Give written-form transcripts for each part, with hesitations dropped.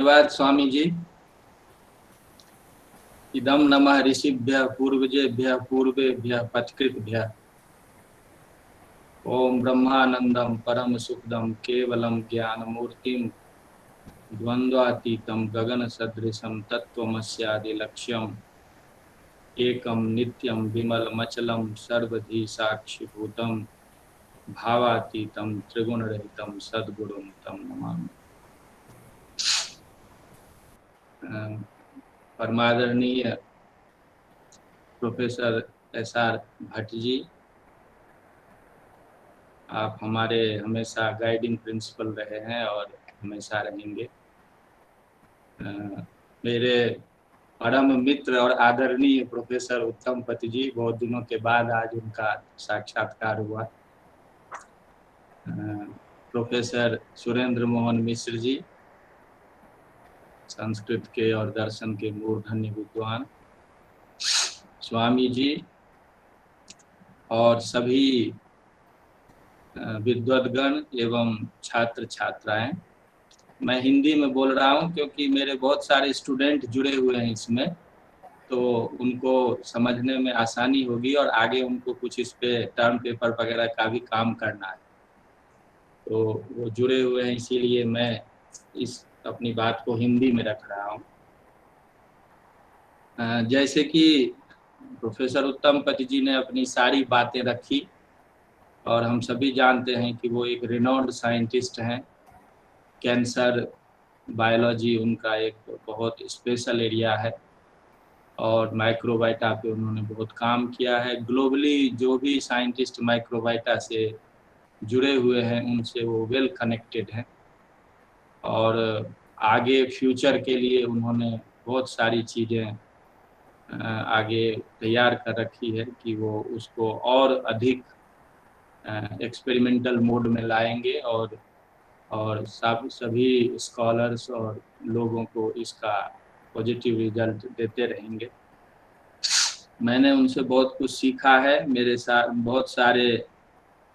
धन्यवाद स्वामी जी। इदं नमः ऋषिभ्यः पूर्वजेभ्यः पूर्वेभ्यः पथकृतभ्यः। ओम ब्रह्मानंदं परम सुखदं केवलं ज्ञानमूर्तिं द्वंद्वातीतं गगनसदृशं तत्त्वमस्यादिलक्ष्यम् एकं नित्यं विमलमचलं सर्वधी साक्षिभूतं भावातीतं त्रिगुणरहितं सद्गुरुं तं नमामि। परमादरणीय professor SR. भट्ट जी, आप हमारे हमेशा गाइडिंग प्रिंसिपल रहे हैं और हमेशा रहेंगे। मेरे परम मित्र और आदरणीय प्रोफेसर उत्तम पति जी, बहुत दिनों के बाद आज उनका साक्षात्कार हुआ। प्रोफेसर सुरेंद्र मोहन मिश्र जी, संस्कृत के और दर्शन के मूर्धन्य विद्वान, स्वामी जी और सभी विद्वद्गण एवं छात्र छात्राएं। मैं हिंदी में बोल रहा हूं क्योंकि मेरे बहुत सारे स्टूडेंट जुड़े हुए हैं इसमें, तो उनको समझने में आसानी होगी और आगे उनको कुछ इस पे टर्म पेपर वगैरह का भी काम करना है, तो वो जुड़े हुए हैं, इसीलिए मैं इस अपनी बात को हिंदी में रख रहा हूँ। जैसे कि प्रोफेसर उत्तम पति जी ने अपनी सारी बातें रखी और हम सभी जानते हैं कि वो एक रिनाउंड साइंटिस्ट हैं। कैंसर बायोलॉजी उनका एक बहुत स्पेशल एरिया है और माइक्रोबायोटा पे उन्होंने बहुत काम किया है। ग्लोबली जो भी साइंटिस्ट माइक्रोबायोटा से जुड़े हुए हैं उनसे वो वेल कनेक्टेड हैं और आगे फ्यूचर के लिए उन्होंने बहुत सारी चीज़ें आगे तैयार कर रखी है कि वो उसको और अधिक एक्सपेरिमेंटल मोड में लाएंगे और सभी स्कॉलर्स और लोगों को इसका पॉजिटिव रिजल्ट देते रहेंगे। मैंने उनसे बहुत कुछ सीखा है। मेरे साथ बहुत सारे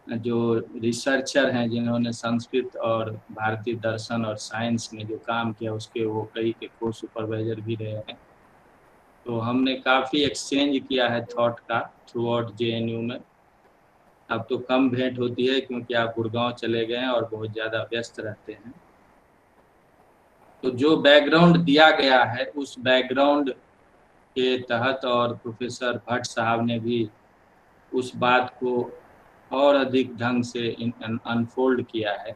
जो रिसर्चर हैं जिन्होंने संस्कृत और भारतीय दर्शन और साइंस में जो काम किया उसके वो कई के को सुपरवाइजर भी रहे हैं, तो हमने काफ़ी एक्सचेंज किया है थॉट का थ्रू आउट JNU में। अब तो कम भेंट होती है क्योंकि आप गुड़गांव चले गए हैं और बहुत ज़्यादा व्यस्त रहते हैं। तो जो बैकग्राउंड दिया गया है उस बैकग्राउंड के तहत और प्रोफेसर भट्ट साहब ने भी उस बात को और अधिक ढंग से अनफोल्ड किया है।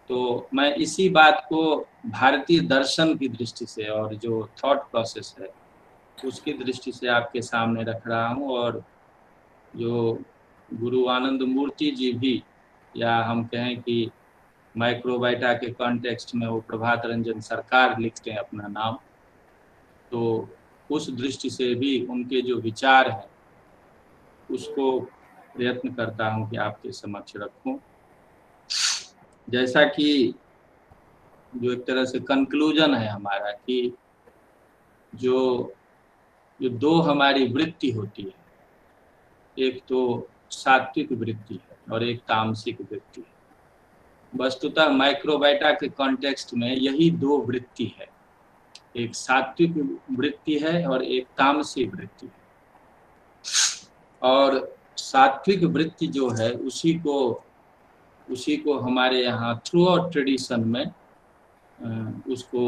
तो मैं इसी बात को भारतीय दर्शन की दृष्टि से और जो थॉट प्रोसेस है उसकी दृष्टि से आपके सामने रख रहा हूँ। और जो गुरु आनंद मूर्ति जी भी, या हम कहें कि माइक्रोबायोटा के कॉन्टेक्स्ट में वो प्रभात रंजन सरकार लिखते हैं अपना नाम, तो उस दृष्टि से भी उनके जो विचार हैं उसको प्रयत्न करता हूं कि आपके समक्ष रखूं। जैसा कि जो एक तरह से कंक्लूजन है हमारा कि जो जो दो हमारी वृत्ति होती है, एक तो सात्विक वृत्ति है और एक तामसिक वृत्ति है। वस्तुतः माइक्रोबायोटा के कॉन्टेक्स्ट में यही दो वृत्ति है, एक सात्विक वृत्ति है और एक तामसिक वृत्ति है। और सात्विक वृत्ति जो है उसी को हमारे यहाँ थ्रू आउट ट्रेडिशन में उसको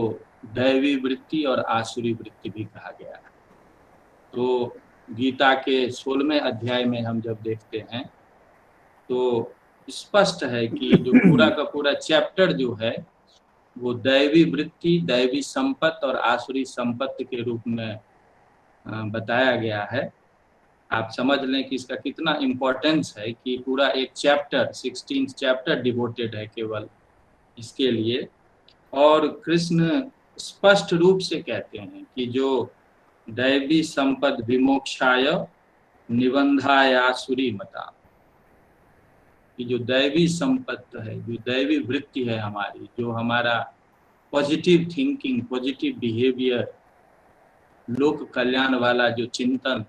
दैवी वृत्ति और आसुरी वृत्ति भी कहा गया है। तो गीता के 16वें अध्याय में हम जब देखते हैं तो स्पष्ट है कि जो पूरा का पूरा चैप्टर जो है वो दैवी वृत्ति, दैवी संपत्ति और आसुरी संपत्ति के रूप में बताया गया है। आप समझ लें कि इसका कितना इम्पोर्टेंस है कि पूरा एक चैप्टर 16 चैप्टर डिवोटेड है केवल इसके लिए। और कृष्ण स्पष्ट रूप से कहते हैं कि जो दैवी संपद विमोक्षाय निबंधायासुरी मता, कि जो दैवी संपत्ति है, जो दैवी वृत्ति है हमारी, जो हमारा पॉजिटिव थिंकिंग, पॉजिटिव बिहेवियर, लोक कल्याण वाला जो चिंतन,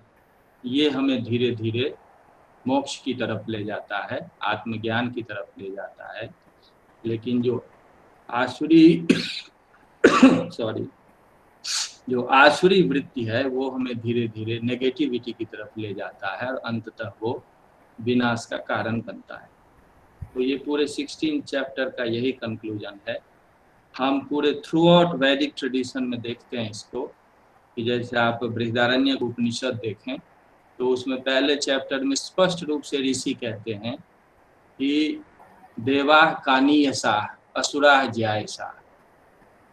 ये हमें धीरे धीरे मोक्ष की तरफ ले जाता है, आत्मज्ञान की तरफ ले जाता है। लेकिन जो आसुरी सॉरी, जो आसुरी वृत्ति है वो हमें धीरे धीरे नेगेटिविटी की तरफ ले जाता है और अंततः वो विनाश का कारण बनता है। तो ये पूरे 16 चैप्टर का यही कंक्लूजन है। हम पूरे थ्रू आउट वैदिक ट्रेडिशन में देखते हैं इसको, कि जैसे आप बृहदारण्यक उपनिषद देखें तो उसमें पहले चैप्टर में स्पष्ट रूप से ऋषि कहते हैं कि देवाः कानीयसाः असुराः ज्यायसाः,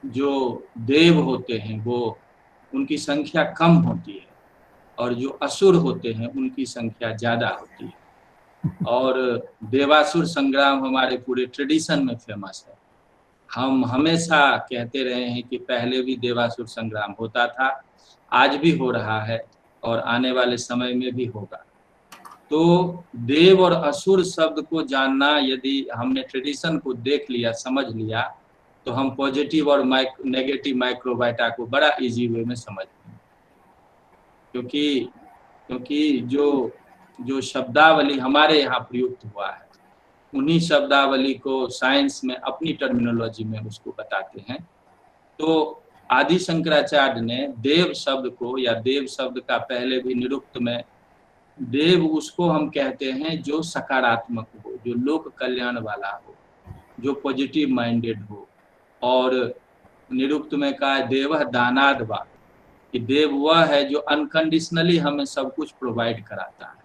जो देव होते हैं वो उनकी संख्या कम होती है और जो असुर होते हैं उनकी संख्या ज़्यादा होती है। और देवासुर संग्राम हमारे पूरे ट्रेडिशन में फेमस है। हम हमेशा कहते रहे हैं कि पहले भी देवासुर संग्राम होता था, आज भी हो रहा है और आने वाले समय में भी होगा। तो देव और असुर शब्द को जानना, यदि हमने ट्रेडिशन को देख लिया, समझ लिया, तो हम पॉजिटिव और नेगेटिव माइक्रोबायोटा को बड़ा इजी वे में समझते हैं। क्योंकि जो शब्दावली हमारे यहाँ प्रयुक्त हुआ है, उन्हीं शब्दावली को साइंस में अपनी टर्मिनोलॉजी में उसको बताते हैं। तो आदि शंकराचार्य ने देव शब्द को, या देव शब्द का पहले भी निरुक्त में, देव उसको हम कहते हैं जो सकारात्मक हो, जो लोक कल्याण वाला हो, जो पॉजिटिव माइंडेड हो। और निरुक्त में कहा देवः दानाद वा, कि देव वह है जो अनकंडीशनली हमें सब कुछ प्रोवाइड कराता है।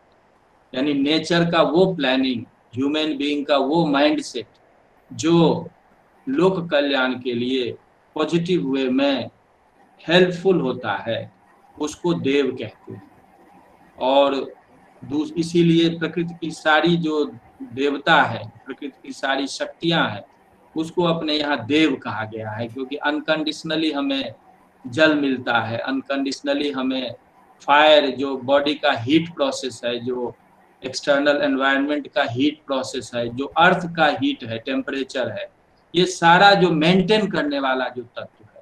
यानी नेचर का वो प्लानिंग, ह्यूमन बीइंग का वो माइंडसेट जो लोक कल्याण के लिए पॉजिटिव वे में हेल्पफुल होता है, उसको देव कहते हैं। और इसीलिए प्रकृति की सारी जो देवता है, प्रकृति की सारी शक्तियां हैं, उसको अपने यहाँ देव कहा गया है, क्योंकि अनकंडीशनली हमें जल मिलता है, अनकंडीशनली हमें फायर, जो बॉडी का हीट प्रोसेस है, जो एक्सटर्नल एनवायरनमेंट का हीट प्रोसेस है, जो अर्थ का हीट है, टेम्परेचर है, ये सारा जो मेंटेन करने वाला जो तत्व है,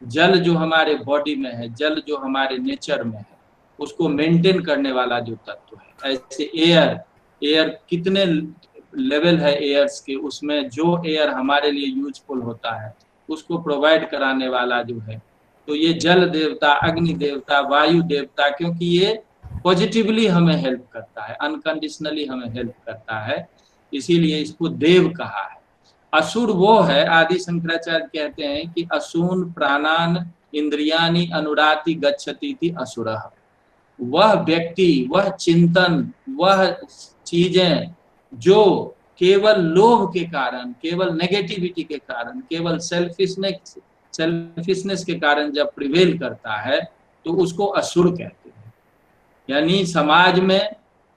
जल जो हमारे बॉडी में है, जल जो हमारे नेचर में है, उसको मेंटेन करने वाला जो तत्व है। ऐसे एयर कितने लेवल है एयर्स के, उसमें जो एयर हमारे लिए यूजफुल होता है उसको प्रोवाइड कराने वाला जो है, तो ये जल देवता, अग्नि देवता, वायु देवता, क्योंकि ये पॉजिटिवली हमें हेल्प करता है, अनकंडीशनली हमें हेल्प करता है, इसीलिए इसको देव कहा है। असुर वो है, आदि शंकराचार्य कहते हैं कि असून प्राणान इंद्रियानि अनुराति गच्छति थी असुरः। वह व्यक्ति, वह चिंतन, वह चीजें जो केवल लोभ के कारण, केवल नेगेटिविटी के कारण, केवल सेल्फिशनेस के कारण जब प्रिवेल करता है तो उसको असुर कहते हैं। यानी समाज में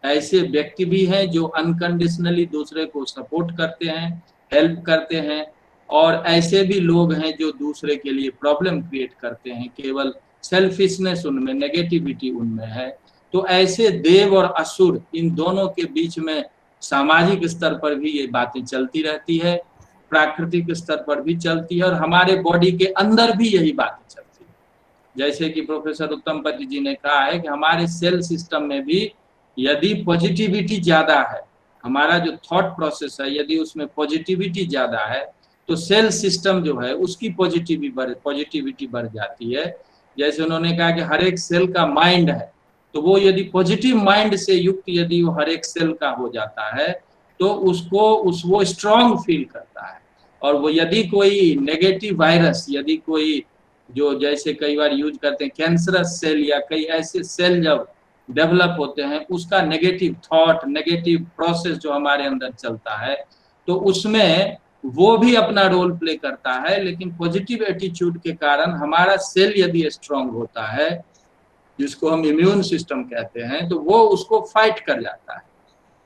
ऐसे व्यक्ति भी हैं जो अनकंडीशनली दूसरे को सपोर्ट करते हैं, हेल्प करते हैं, और ऐसे भी लोग हैं जो दूसरे के लिए प्रॉब्लम क्रिएट करते हैं, केवल सेल्फिशनेस उनमें, नेगेटिविटी उनमें है। तो ऐसे देव और असुर, इन दोनों के बीच में सामाजिक स्तर पर भी ये बातें चलती रहती है, प्राकृतिक स्तर पर भी चलती है, और हमारे बॉडी के अंदर भी यही बातें चलती है। जैसे कि प्रोफेसर उत्तमपति जी ने कहा है कि हमारे सेल सिस्टम में भी यदि पॉजिटिविटी ज्यादा है, हमारा जो थॉट प्रोसेस है, यदि उसमें पॉजिटिविटी ज्यादा है, तो सेल सिस्टम जो है उसकी पॉजिटिविटी बढ़ जाती है। जैसे उन्होंने कहा कि हर एक सेल का माइंड है, तो वो यदि पॉजिटिव माइंड से युक्त यदि वो हर एक सेल का हो जाता है तो वो स्ट्रांग फील करता है। और वो यदि कोई नेगेटिव वायरस, यदि कोई जो जैसे कई बार यूज करते हैं कैंसरस सेल, या कई ऐसे सेल जब डेवलप होते हैं, उसका नेगेटिव थॉट, नेगेटिव प्रोसेस जो हमारे अंदर चलता है, तो उसमें वो भी अपना रोल प्ले करता है। लेकिन पॉजिटिव एटीट्यूड के कारण हमारा सेल यदि स्ट्रांग होता है, जिसको हम इम्यून सिस्टम कहते हैं, तो वो उसको फाइट कर जाता है,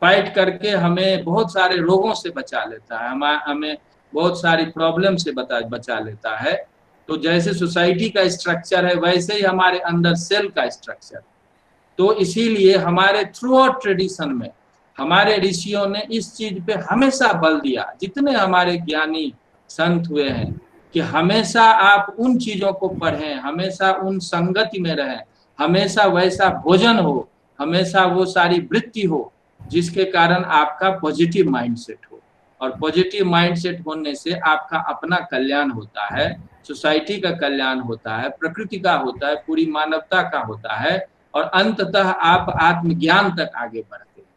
फाइट करके हमें बहुत सारे रोगों से बचा लेता है, हमें बहुत सारी प्रॉब्लम से बचा लेता है। तो जैसे सोसाइटी का स्ट्रक्चर है, वैसे ही हमारे अंदर सेल का स्ट्रक्चर। तो इसीलिए हमारे थ्रू आउट ट्रेडिशन में हमारे ऋषियों ने इस चीज पे हमेशा बल दिया, जितने हमारे ज्ञानी संत हुए हैं, कि हमेशा आप उन चीजों को पढ़ें, हमेशा उन संगति में रहें, हमेशा वैसा भोजन हो, हमेशा वो सारी वृत्ति हो जिसके कारण आपका पॉजिटिव माइंडसेट हो। और पॉजिटिव माइंडसेट होने से आपका अपना कल्याण होता है, सोसाइटी का कल्याण होता है, प्रकृति का होता है, पूरी मानवता का होता है, और अंततः आप आत्मज्ञान तक आगे बढ़ते हैं।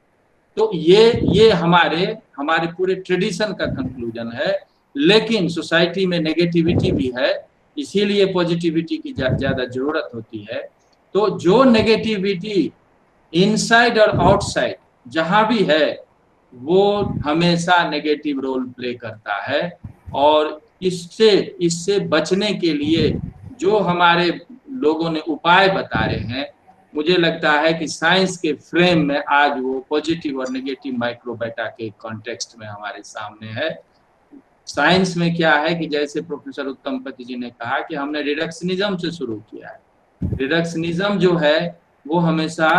तो ये हमारे हमारे पूरे ट्रेडिशन का कंक्लूजन है। लेकिन सोसाइटी में नेगेटिविटी भी है, इसीलिए पॉजिटिविटी की ज्यादा जरूरत होती है। तो जो नेगेटिविटी इनसाइड और आउटसाइड जहां भी है, वो हमेशा नेगेटिव रोल प्ले करता है। और इससे इससे बचने के लिए जो हमारे लोगों ने उपाय बता रहे हैं, मुझे लगता है कि साइंस के फ्रेम में आज वो पॉजिटिव और नेगेटिव माइक्रोबायोटा के कॉन्टेक्स्ट में हमारे सामने है। साइंस में क्या है कि जैसे प्रोफेसर उत्तमपति जी ने कहा कि हमने रिडक्शनिज्म से शुरू किया है। रिडक्शनिज्म जो है वो हमेशा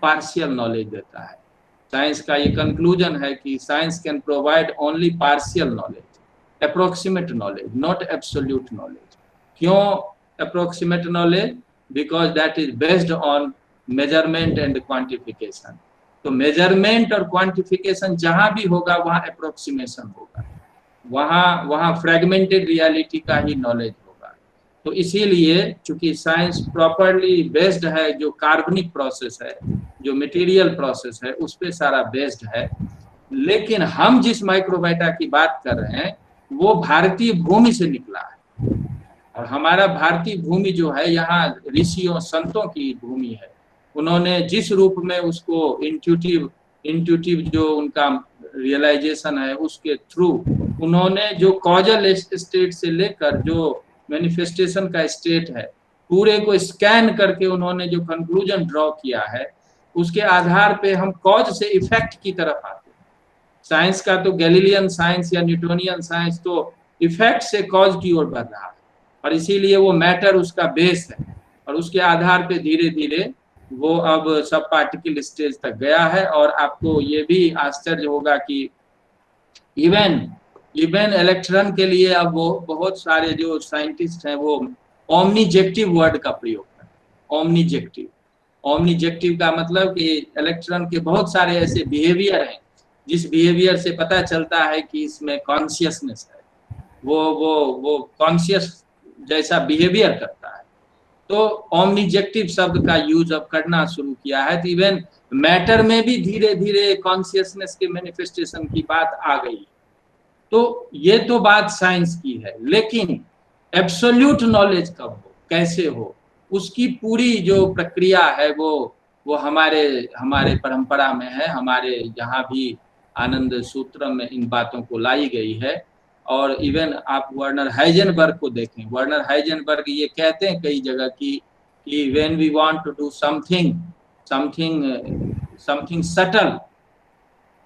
पार्शियल नॉलेज देता है। साइंस का ये कंक्लूजन है कि science can provide only partial knowledge, approximate knowledge, not absolute knowledge. क्यों approximate knowledge? Because that is based on measurement and quantification. तो मेजरमेंट और क्वांटिफिकेशन जहां भी होगा वहां अप्रोक्सीमेशन होगा, वहां फ्रेगमेंटेड रियलिटी का ही नॉलेज होगा। तो इसीलिए चूंकि साइंस प्रॉपरली बेस्ड है, जो कार्बनिक प्रोसेस है, जो मटेरियल प्रोसेस है, उस पे सारा बेस्ड है। लेकिन हम जिस माइक्रोबायोटा की बात कर रहे हैं वो भारतीय भूमि से निकला है, और हमारा भारतीय भूमि जो है यहाँ ऋषियों संतों की भूमि है। उन्होंने जिस रूप में उसको इंट्यूटिव जो उनका रियलाइजेशन है उसके थ्रू उन्होंने जो कॉजल स्टेट से लेकर जो मैनिफेस्टेशन का स्टेट है पूरे को स्कैन करके उन्होंने जो कंक्लूजन ड्रॉ किया है, उसके आधार पे हम कॉज से इफेक्ट की तरफ आते हैं। साइंस का तो गैलीलियन साइंस या न्यूटोनियन साइंस तो इफेक्ट से कॉज की ओर बढ़ रहा है, और इसीलिए वो मैटर उसका बेस है, और उसके आधार पे धीरे धीरे वो अब सब पार्टिकल स्टेज तक गया है। और आपको ये भी आश्चर्य होगा कि इवन इलेक्ट्रॉन के लिए अब वो बहुत सारे जो साइंटिस्ट हैं वो ओमनीजेक्टिव वर्ड का प्रयोग करते हैं। ओमनीजेक्टिव का मतलब कि इलेक्ट्रॉन के बहुत सारे ऐसे बिहेवियर हैं जिस बिहेवियर से पता चलता है कि इसमें कॉन्शियसनेस है, वो कॉन्शियस जैसा बिहेवियर करता है। तो ओमनीजेक्टिव शब्द का यूज अब करना शुरू किया है। तो इवन मैटर में भी धीरे धीरे कॉन्शियसनेस के मैनिफेस्टेशन की बात आ गई। तो ये तो बात साइंस की है, लेकिन एब्सोल्यूट नॉलेज कब हो, कैसे हो, उसकी पूरी जो प्रक्रिया है वो हमारे परंपरा में है। हमारे यहाँ भी आनंद सूत्र में इन बातों को लाई गई है। और इवन आप वर्नर हाइजेनबर्ग को देखें, वर्नर हाइजेनबर्ग ये कहते हैं कई जगह कि when we want to do something subtle,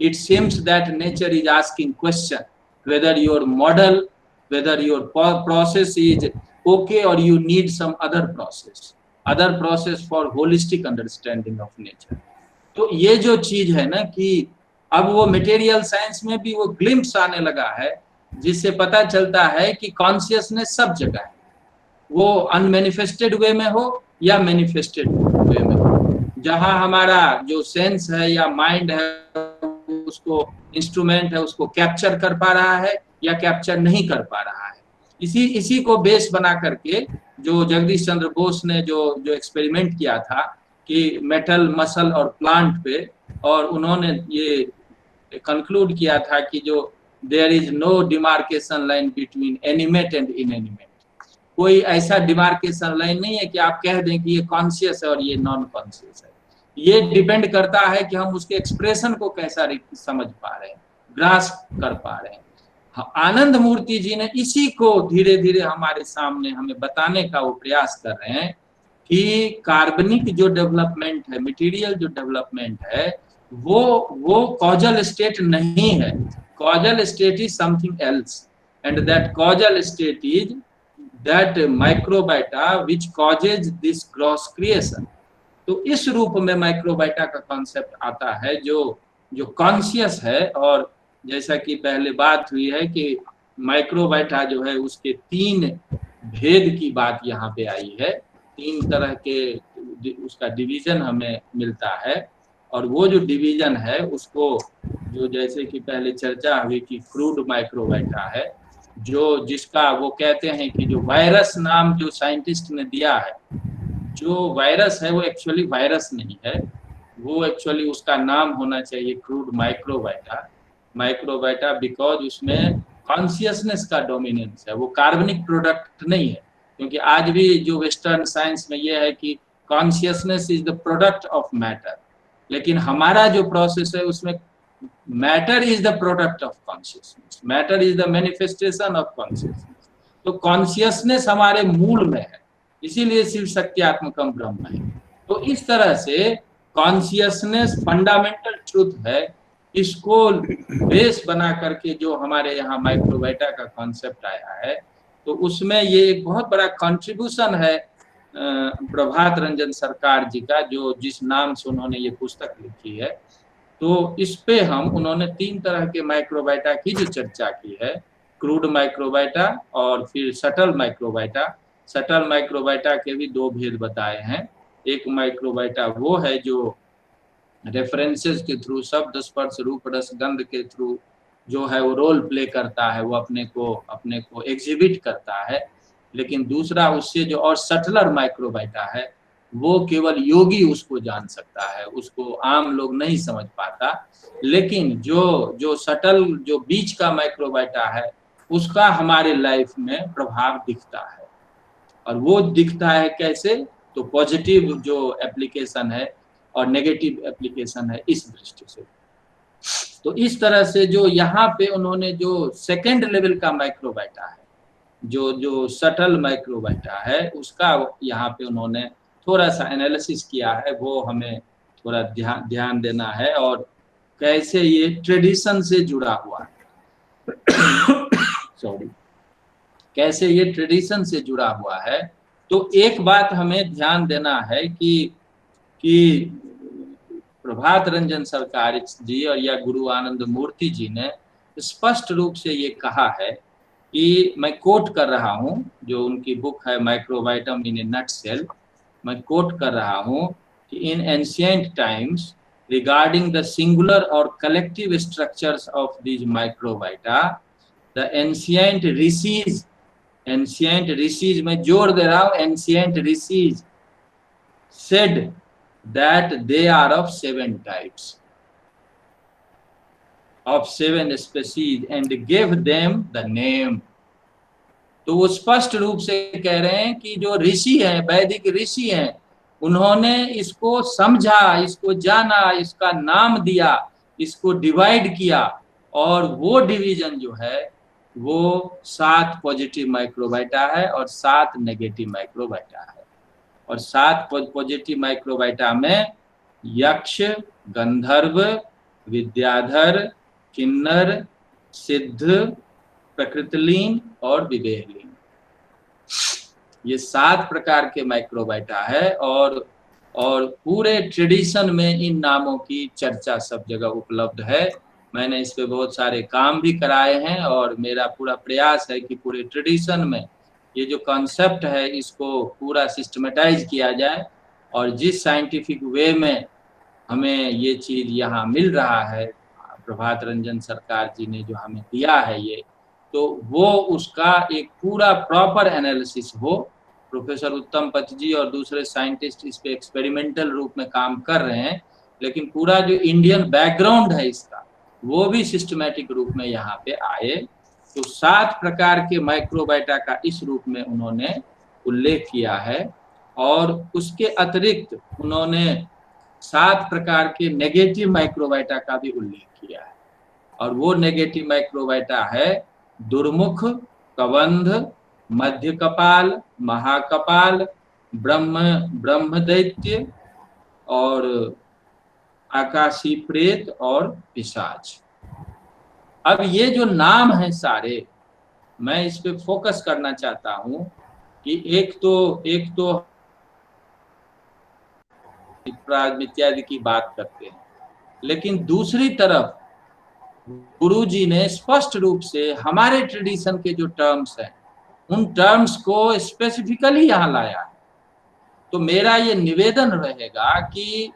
it seems that nature is asking question whether your model, whether your process is okay or you need some other process for holistic understanding of nature। तो ये जो चीज है ना कि अब वो material science में भी वो ग्लिम्प्स आने लगा है, जिससे पता चलता है कि कॉन्शियसनेस सब जगह है, वो अनमैनिफेस्टेड वे में हो या मैनिफेस्टेड वे में हो। जहां हमारा जो सेंस है या माइंड है उसको इंस्ट्रूमेंट है उसको कैप्चर कर पा रहा है या कैप्चर नहीं कर पा रहा है। इसी को बेस बना करके जो जगदीश चंद्र बोस ने जो एक्सपेरिमेंट किया था कि मेटल, मसल और प्लांट पे, और उन्होंने ये कंक्लूड किया था कि जो there is no demarcation line between animate and inanimate. कोई ऐसा डिमार्केशन लाइन नहीं है कि आप कह दें कि ये कॉन्शियस है और ये नॉन कॉन्शियस है। ये डिपेंड करता है कि हम उसके एक्सप्रेशन को कैसा समझ पा रहे हैं, ग्रास्प कर पा रहे हैं। आनंद मूर्ति जी ने इसी को धीरे धीरे हमारे सामने हमें बताने का वो प्रयास कर रहे हैं कि कार्बनिक जो डेवलपमेंट है, मटेरियल जो डेवलपमेंट है, वो कॉजल स्टेट नहीं है। Causal state is something else, and that causal state is that microbiota which causes this gross creation. तो इस रूप में माइक्रोबायोटा का कॉन्सेप्ट आता है जो कॉन्शियस है। और जैसा कि पहले बात हुई है कि माइक्रोबायोटा जो है उसके 3 भेद की बात यहाँ पे आई है, 3 तरह के उसका डिवीजन हमें मिलता है। और वो जो डिवीजन है उसको, जो जैसे कि पहले चर्चा हुई कि क्रूड माइक्रोबाइटा है, जो जिसका वो कहते हैं कि जो वायरस नाम जो साइंटिस्ट ने दिया है, जो वायरस है वो एक्चुअली वायरस नहीं है, वो एक्चुअली उसका नाम होना चाहिए क्रूड माइक्रोबाइटा। माइक्रोबाइटा बिकॉज उसमें कॉन्शियसनेस का डोमिनेंस है, वो कार्बनिक प्रोडक्ट नहीं है। क्योंकि आज भी जो वेस्टर्न साइंस में ये है कि consciousness is the product of matter, लेकिन हमारा जो प्रोसेस है उसमें matter is the product of consciousness, matter is the manifestation of consciousness. तो कॉन्शियसनेस हमारे मूल में है, इसीलिए शिव शक्त्यात्मकम ब्रह्म है। तो इस तरह से कॉन्शियसनेस फंडामेंटल ट्रुथ है, इसको बेस बना करके जो हमारे यहाँ माइक्रोबाइटा का कॉन्सेप्ट आया है, तो उसमें ये एक बहुत बड़ा कंट्रीब्यूशन है प्रभात रंजन सरकार जी का, जो जिस नाम से उन्होंने ये पुस्तक लिखी है। तो इस पे उन्होंने 3 तरह के माइक्रोबाइटा की जो चर्चा की है, क्रूड माइक्रोबाइटा और फिर सटल माइक्रोबाइटा। सटल माइक्रोबाइटा के भी 2 भेद बताए हैं। एक माइक्रोबाइटा वो है जो रेफरेंसेस के थ्रू, शब्द स्पर्श रूप रस गंध के थ्रू जो है वो रोल प्ले करता है, वो अपने को एग्जिबिट करता है। लेकिन दूसरा उससे जो और सटलर माइक्रोबाइटा है, वो केवल योगी उसको जान सकता है, उसको आम लोग नहीं समझ पाता। लेकिन जो सटल जो बीच का माइक्रोबाइटा है, उसका हमारे लाइफ में प्रभाव दिखता है। और वो दिखता है कैसे? तो पॉजिटिव जो एप्लीकेशन है और नेगेटिव एप्लीकेशन है, इस दृष्टि से। तो इस तरह से जो यहाँ पे उन्होंने जो सेकेंड लेवल का माइक्रोबाइटा है, जो सटल माइक्रोबाइटा है, उसका यहाँ पे उन्होंने थोड़ा सा एनालिसिस किया है, वो हमें थोड़ा ध्यान देना है, और कैसे ये ट्रेडिशन से जुड़ा हुआ है सॉरी, कैसे ये ट्रेडिशन से जुड़ा हुआ है। तो एक बात हमें ध्यान देना है कि प्रभात रंजन सरकार जी और या गुरु आनंद मूर्ति जी ने स्पष्ट रूप से ये कहा है कि, मैं कोट कर रहा हूँ, जो उनकी बुक है माइक्रोबाइटम इन ए नटसेल, मैं कोट कर रहा हूँ कि in ancient times regarding the singular और collective structures of these microvita, the ancient rishis में जोर दे रहा हूँ, ancient rishis said that they are of 7 types, of 7 species and gave them the name। तो वो स्पष्ट रूप से कह रहे हैं कि जो ऋषि हैं, वैदिक ऋषि हैं, उन्होंने इसको समझा, इसको जाना, इसका नाम दिया, इसको डिवाइड किया, और वो डिवीजन जो है वो 7 पॉजिटिव माइक्रोबाइटा है और 7 नेगेटिव माइक्रोबाइटा है। और 7 पॉजिटिव माइक्रोबाइटा में यक्ष, गंधर्व, विद्याधर, किन्नर, सिद्ध, प्रकृतिलीन और विवेकलीन, ये 7 प्रकार के माइक्रोबाइटा है। और पूरे ट्रेडिशन में इन नामों की चर्चा सब जगह उपलब्ध है। मैंने इस पे बहुत सारे काम भी कराए हैं, और मेरा पूरा प्रयास है कि पूरे ट्रेडिशन में ये जो कॉन्सेप्ट है इसको पूरा सिस्टमेटाइज किया जाए, और जिस साइंटिफिक वे में हमें ये चीज़ यहाँ मिल रहा है, प्रभात रंजन सरकार जी ने जो हमें दिया है ये, तो वो उसका एक पूरा प्रॉपर एनालिसिस हो। प्रोफेसर उत्तम पथ जी और दूसरे साइंटिस्ट इस पे एक्सपेरिमेंटल रूप में काम कर रहे हैं, लेकिन पूरा जो इंडियन बैकग्राउंड है इसका, वो भी सिस्टमैटिक रूप में यहाँ पे आए। तो 7 प्रकार के माइक्रोबाइटा का इस रूप में उन्होंने उल्लेख किया है, और उसके अतिरिक्त उन्होंने 7 प्रकार के नेगेटिव माइक्रोबाइटा का भी उल्लेख किया है। और वो नेगेटिव माइक्रोबाइटा है दुर्मुख, कबंध, मध्य कपाल, महाकपाल, ब्रह्मदैत्य और आकाशी प्रेत और पिशाच। अब ये जो नाम है सारे, मैं इस पे फोकस करना चाहता हूं कि एक तो इत्यादि की बात करते हैं, लेकिन दूसरी तरफ गुरुजी ने स्पष्ट रूप से हमारे ट्रेडिशन के जो टर्म्स हैं, उन टर्म्स को स्पेसिफिकली यहाँ लाया है। तो मेरा ये निवेदन रहेगा कि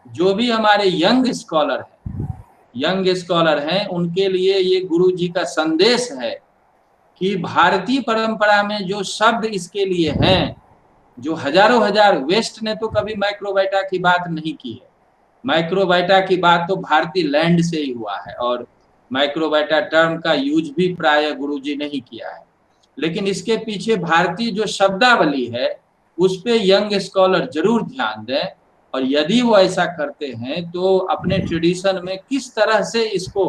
जो भी हमारे यंग स्कॉलर हैं उनके लिए ये गुरु जी का संदेश है कि भारतीय परंपरा में जो शब्द इसके लिए हैं, जो हजारों हजार, वेस्ट ने तो कभी माइक्रोबाइटा की बात नहीं की है। माइक्रोबाइटा की बात तो भारतीय लैंड से ही हुआ है और माइक्रोबाइटा टर्म का यूज भी प्राय गुरुजी ने ही किया है। लेकिन इसके पीछे भारतीय जो शब्दावली है उस पे यंग स्कॉलर जरूर ध्यान दें, और यदि वो ऐसा करते हैं तो अपने ट्रेडिशन में किस तरह से इसको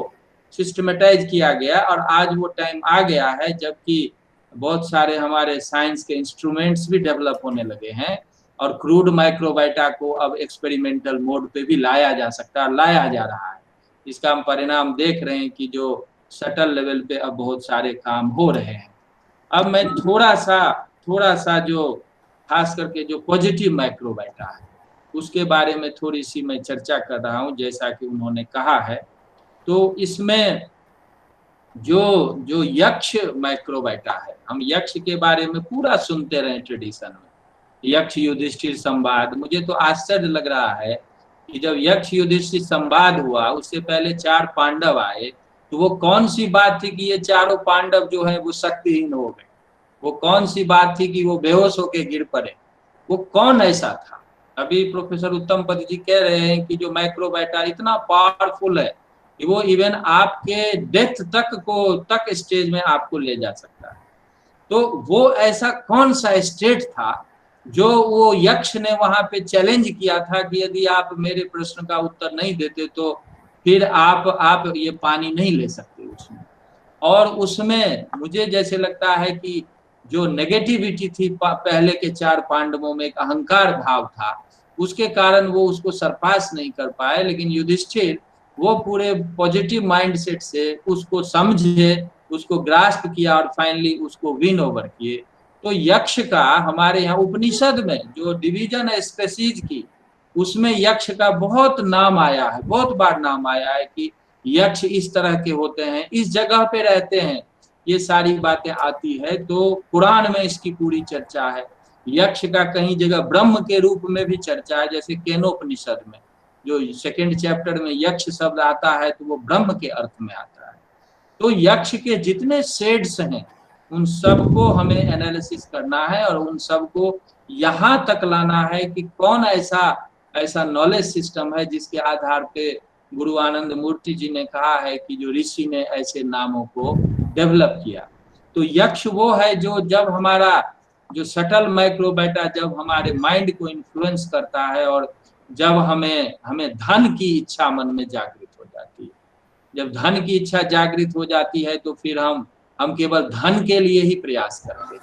सिस्टमेटाइज किया गया, और आज वो टाइम आ गया है जबकि बहुत सारे हमारे साइंस के इंस्ट्रूमेंट्स भी डेवलप होने लगे हैं और क्रूड माइक्रोबाइटा को अब एक्सपेरिमेंटल मोड पे भी लाया जा सकता है, लाया जा रहा है। इसका हम परिणाम देख रहे हैं कि जो सटल लेवल पे अब बहुत सारे काम हो रहे हैं। अब मैं थोड़ा सा जो खास करके जो पॉजिटिव माइक्रोबाइटा है उसके बारे में थोड़ी सी मैं चर्चा कर रहा हूँ, जैसा कि उन्होंने कहा है। तो इसमें जो जो यक्ष माइक्रोबाइटा है, हम यक्ष के बारे में पूरा सुनते रहे ट्रेडिशन में, यक्ष युधिष्ठिर संवाद। मुझे तो आश्चर्य लग रहा है कि जब यक्ष युधिष्ठिर संवाद हुआ उससे पहले 4 पांडव आए, तो वो कौन सी बात थी कि ये चारों पांडव जो है वो शक्तिहीन हो गए? वो कौन सी बात थी कि वो बेहोश होके गिर पड़े? वो कौन ऐसा था? अभी प्रोफेसर उत्तम पद जी कह रहे हैं कि जो माइक्रोबाइटा इतना पावरफुल है कि वो इवन आपके डेथ तक स्टेज में आपको ले जा सकता है। तो वो ऐसा कौन सा स्टेट था जो वो यक्ष ने वहां पे चैलेंज किया था कि यदि आप मेरे प्रश्न का उत्तर नहीं देते तो फिर आप ये पानी नहीं ले सकते उसमें। और उसमें मुझे जैसे लगता है कि जो नेगेटिविटी थी पहले के 4 पांडवों में, एक अहंकार भाव था, उसके कारण वो उसको सरपास नहीं कर पाए। लेकिन युधिष्ठिर वो पूरे पॉजिटिव माइंडसेट से उसको समझे, उसको ग्रास्प किया और फाइनली उसको विन ओवर किए। तो यक्ष का हमारे यहाँ उपनिषद में जो डिवीजन है स्पेसीज की, उसमें यक्ष का बहुत नाम आया है, बहुत बार नाम आया है कि यक्ष इस तरह के होते हैं, इस जगह पे रहते हैं, ये सारी बातें आती है। तो पुराण में इसकी पूरी चर्चा है। यक्ष का कहीं जगह ब्रह्म के रूप में भी चर्चा है, जैसे केनोपनिषद में जो 2nd चैप्टर में यक्ष शब्द आता है तो वो ब्रह्म के अर्थ में आता है। तो यक्ष के जितने शेड्स हैं उन सबको हमें एनालिसिस करना है और उन सबको यहाँ तक लाना है कि कौन ऐसा नॉलेज सिस्टम है जिसके आधार पे गुरु आनंद मूर्ति जी ने कहा है कि जो ऋषि ने ऐसे नामों को डेवलप किया। तो यक्ष वो है जो जब हमारा जो सटल माइक्रोबाइटा जब हमारे माइंड को इन्फ्लुएंस करता है और जब हमें धन की इच्छा मन में जागृत हो जाती है। जब धन की इच्छा जागृत हो जाती है तो फिर हम केवल धन के लिए ही प्रयास करते हैं,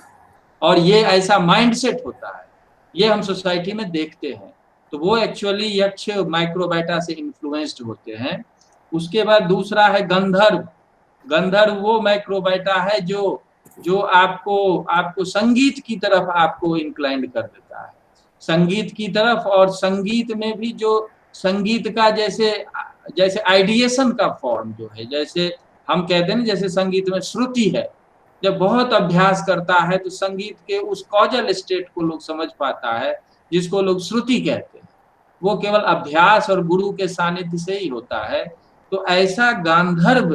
और ये ऐसा माइंडसेट होता है, ये हम सोसाइटी में देखते हैं। तो वो एक्चुअली यक्ष माइक्रोबाइटा से इन्फ्लुएंस्ड होते हैं। उसके बाद दूसरा है गंधर्व। गंधर्व वो माइक्रोबाइटा है जो जो आपको आपको संगीत की तरफ आपको इंक्लाइंड कर देता है, संगीत की तरफ। और संगीत में भी जो संगीत का जैसे जैसे आइडिएशन का फॉर्म जो है, जैसे हम कहते हैं ना, जैसे संगीत में श्रुति है, जब बहुत अभ्यास करता है तो संगीत के उस कॉजल स्टेट को लोग समझ पाता है जिसको लोग श्रुति कहते हैं। वो केवल अभ्यास और गुरु के सानिध्य से ही होता है। तो ऐसा गांधर्व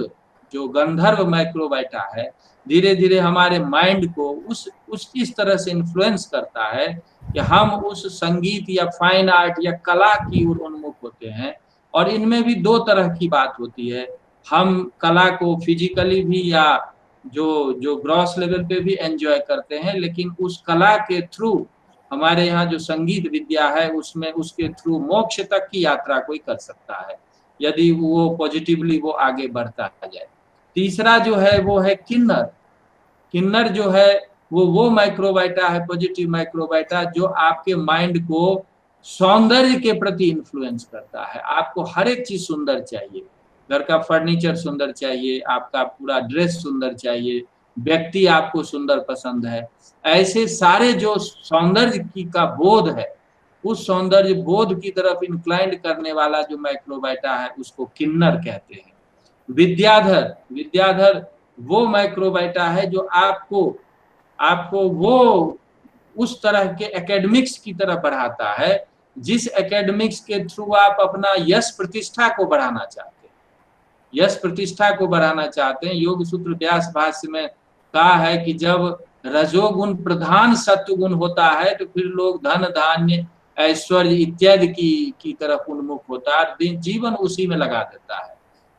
जो गंधर्व माइक्रोबाइटा है धीरे धीरे हमारे माइंड को उस इस तरह से इन्फ्लुएंस करता है कि हम उस संगीत या फाइन आर्ट या कला की ओर उन्मुख होते हैं। और इनमें भी 2 तरह की बात होती है, हम कला को फिजिकली भी या जो जो ग्रॉस लेवल पे भी एंजॉय करते हैं, लेकिन उस कला के थ्रू हमारे यहाँ जो संगीत विद्या है उसमें उसके थ्रू मोक्ष तक की यात्रा कोई कर सकता है यदि वो पॉजिटिवली वो आगे बढ़ता जाए। तीसरा जो है वो है किन्नर। किन्नर जो है वो माइक्रोबाइटा है, पॉजिटिव माइक्रोबाइटा, जो आपके माइंड को सौंदर्य के प्रति इन्फ्लुएंस करता है। आपको हर एक चीज सुंदर चाहिए, घर का फर्नीचर सुंदर चाहिए, आपका पूरा ड्रेस सुंदर चाहिए, व्यक्ति आपको सुंदर पसंद है। ऐसे सारे जो सौंदर्य की का बोध है, उस सौंदर्य बोध की तरफ इंक्लाइंड करने वाला जो माइक्रोबाइटा है उसको किन्नर कहते हैं। विद्याधर, विद्याधर वो माइक्रोबाइटा है जो आपको आपको वो उस तरह के एकेडमिक्स की तरफ बढ़ाता है जिस एकेडमिक्स के थ्रू आप अपना यश प्रतिष्ठा को बढ़ाना चाहते हैं, यश प्रतिष्ठा को बढ़ाना चाहते हैं, योग सूत्र व्यास भाष्य में कहा है कि जब रजोगुण प्रधान सत्वगुण होता है तो फिर लोग धन धान्य ऐश्वर्य इत्यादि की तरफ उन्मुख होता है, जीवन उसी में लगा देता है।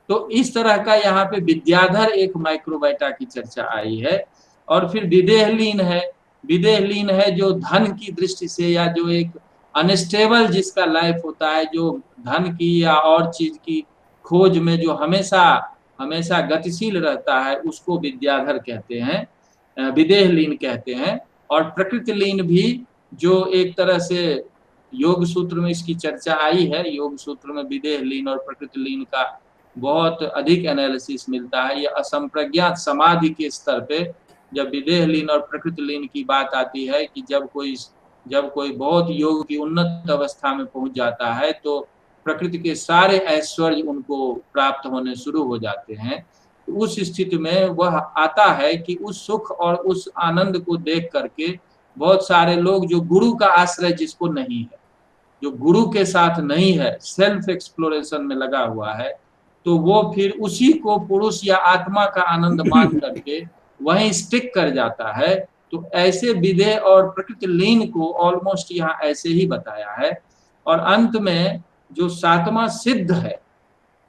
तो इस तरह का यहाँ पे विद्याधर एक माइक्रोबाइटा की चर्चा आई है। और फिर विदेहलीन है, विदेहलीन है जो धन की दृष्टि से या जो एक अनस्टेबल जिसका लाइफ होता है, जो धन की या और चीज की खोज में जो हमेशा हमेशा गतिशील रहता है, उसको विद्याधर कहते हैं, विदेहलीन कहते हैं। और प्रकृति लीन भी जो एक तरह से योग सूत्र में इसकी चर्चा आई है, योग सूत्र में विदेहलीन और प्रकृति लीन का बहुत अधिक एनालिसिस मिलता है। ये असंप्रज्ञात समाधि के स्तर पे जब विदेहलीन और प्रकृति लीन की बात आती है कि जब कोई बहुत योग की उन्नत अवस्था में पहुंच जाता है तो प्रकृति के सारे ऐश्वर्य उनको प्राप्त होने शुरू हो जाते हैं। तो उस स्थिति में वह आता है कि उस सुख और उस आनंद को देख करके बहुत सारे लोग जो गुरु का आश्रय जिसको नहीं है, जो गुरु के साथ नहीं है, सेल्फ एक्सप्लोरेशन में लगा हुआ है, तो वो फिर उसी को पुरुष या आत्मा का आनंद मान करके वहीं स्टिक कर जाता है। तो ऐसे विदेह और प्रकृति लीन को ऑलमोस्ट यहाँ ऐसे ही बताया है। और अंत में जो सातवां सिद्ध है,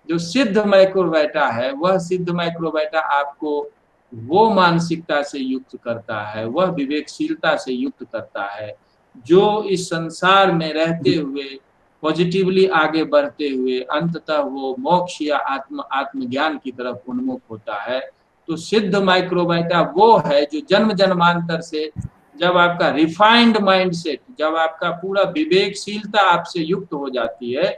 जो सिद्ध माइक्रोबाइटा है, वह सिद्ध माइक्रोबाइटा आपको वो मानसिकता से युक्त करता है, वह विवेकशीलता से युक्त करता है, जो इस संसार में रहते हुए पॉजिटिवली आगे बढ़ते हुए अंततः वो मोक्ष या आत्मज्ञान की तरफ उन्मुख होता है। तो सिद्ध माइक्रोबाइटा वो है जो जन्म जन्मांतर से जब आपका रिफाइंड माइंडसेट, जब आपका पूरा विवेकशीलता आपसे युक्त हो जाती है,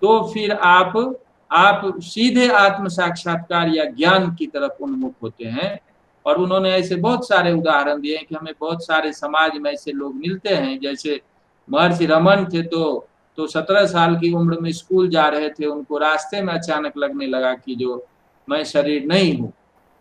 तो फिर आप सीधे आत्म साक्षात्कार या ज्ञान की तरफ उन्मुख होते हैं। और उन्होंने ऐसे बहुत सारे उदाहरण दिए कि हमें बहुत सारे समाज में ऐसे लोग मिलते हैं, जैसे महर्षि रमन थे तो 17 साल की उम्र में स्कूल जा रहे थे, उनको रास्ते में अचानक लगने लगा कि जो मैं शरीर नहीं हूँ,